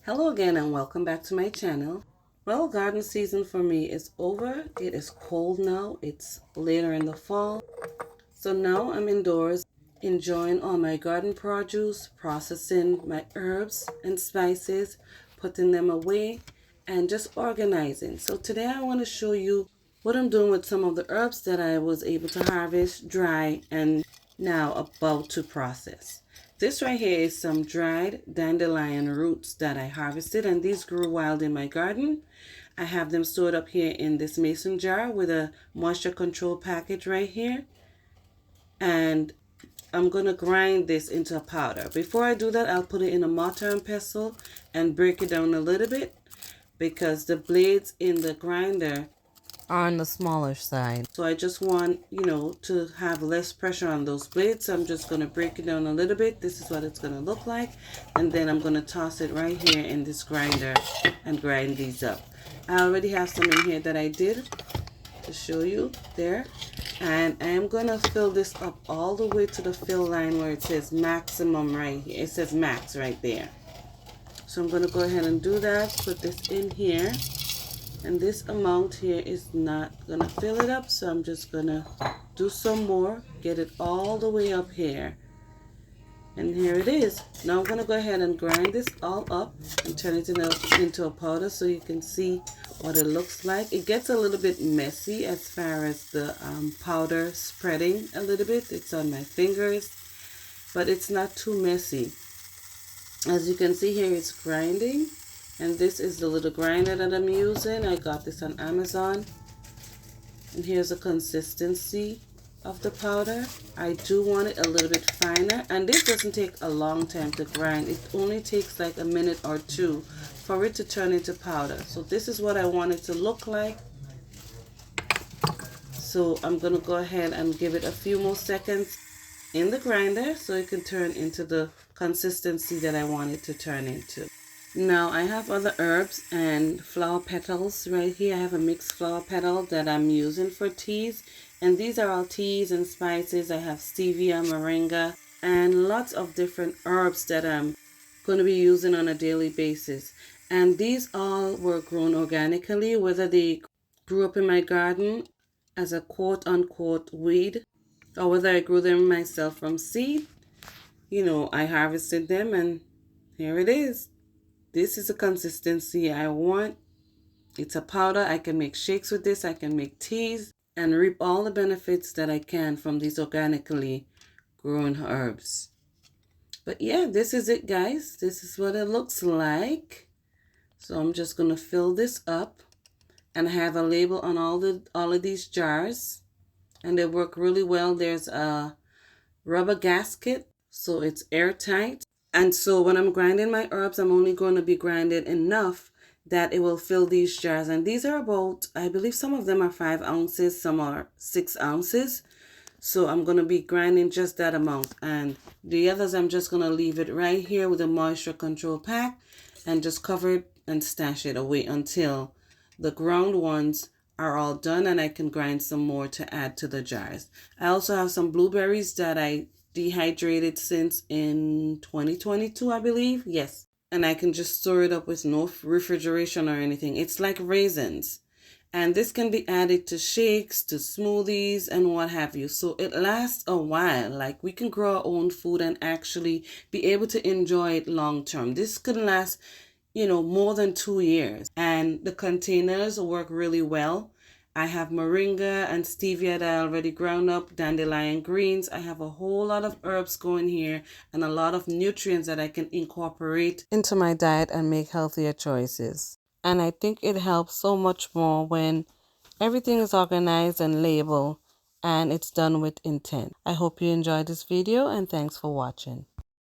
Hello again and welcome back to my channel. Well, garden season for me is over. It is cold now. It's later in the fall. So now I'm indoors enjoying all my garden produce, processing my herbs and spices, putting them away, and just organizing. So today I want to show you what I'm doing with some of the herbs that I was able to harvest, dry, and now about to process. This right here is some dried dandelion roots that I harvested, and these grew wild in my garden. I have them stored up here in this mason jar with a moisture control package right here. And I'm going to grind this into a powder. Before I do that, I'll put it in a mortar and pestle and break it down a little bit because the blades in the grinder are on the smaller side. So I just want, to have less pressure on those blades. So I'm just going to break it down a little bit. This is what it's going to look like. And then I'm going to toss it right here in this grinder and grind these up. I already have some in here that I did to show you there. And I am going to fill this up all the way to the fill line where it says maximum right here. It says max right there. So I'm going to go ahead and do that. Put this in here. And this amount here is not going to fill it up. So I'm just going to do some more. Get it all the way up here. And here it is. Now I'm going to go ahead and grind this all up and turn it into a powder so you can see what it looks like. It gets a little bit messy as far as the powder spreading a little bit. It's on my fingers, but it's not too messy. As you can see here, it's grinding. And this is the little grinder that I'm using. I got this on Amazon. And here's the consistency of the powder. I do want it a little bit finer, and this doesn't take a long time to grind. It only takes like a minute or two for it to turn into powder. So this is what I want it to look like. So I'm going to go ahead and give it a few more seconds in the grinder so it can turn into the consistency that I want it to turn into. Now I have other herbs and flower petals right here. I have a mixed flower petal that I'm using for teas. And these are all teas and spices. I have stevia, moringa, and lots of different herbs that I'm going to be using on a daily basis. And these all were grown organically, whether they grew up in my garden as a quote-unquote weed, or whether I grew them myself from seed. I harvested them, and here it is. This is the consistency I want. It's a powder. I can make shakes with this. I can make teas and reap all the benefits that I can from these organically grown herbs. But yeah, this is it, guys. This is what it looks like. So I'm just going to fill this up, and I have a label on all of these jars, and they work really well. There's a rubber gasket, so it's airtight. And so when I'm grinding my herbs, I'm only going to be grinding enough that it will fill these jars. And these are about, I believe some of them are 5 ounces, some are 6 ounces. So I'm going to be grinding just that amount. And the others, I'm just going to leave it right here with a moisture control pack and just cover it and stash it away until the ground ones are all done and I can grind some more to add to the jars. I also have some blueberries that I dehydrated since in 2022, I believe. Yes. And I can just store it up with no refrigeration or anything. It's like raisins. And this can be added to shakes, to smoothies, and what have you. So it lasts a while. Like we can grow our own food and actually be able to enjoy it long term. This could last, more than 2 years. And the containers work really well. I have moringa and stevia that I already ground up, dandelion greens. I have a whole lot of herbs going here and a lot of nutrients that I can incorporate into my diet and make healthier choices. And I think it helps so much more when everything is organized and labeled and it's done with intent. I hope you enjoyed this video and thanks for watching.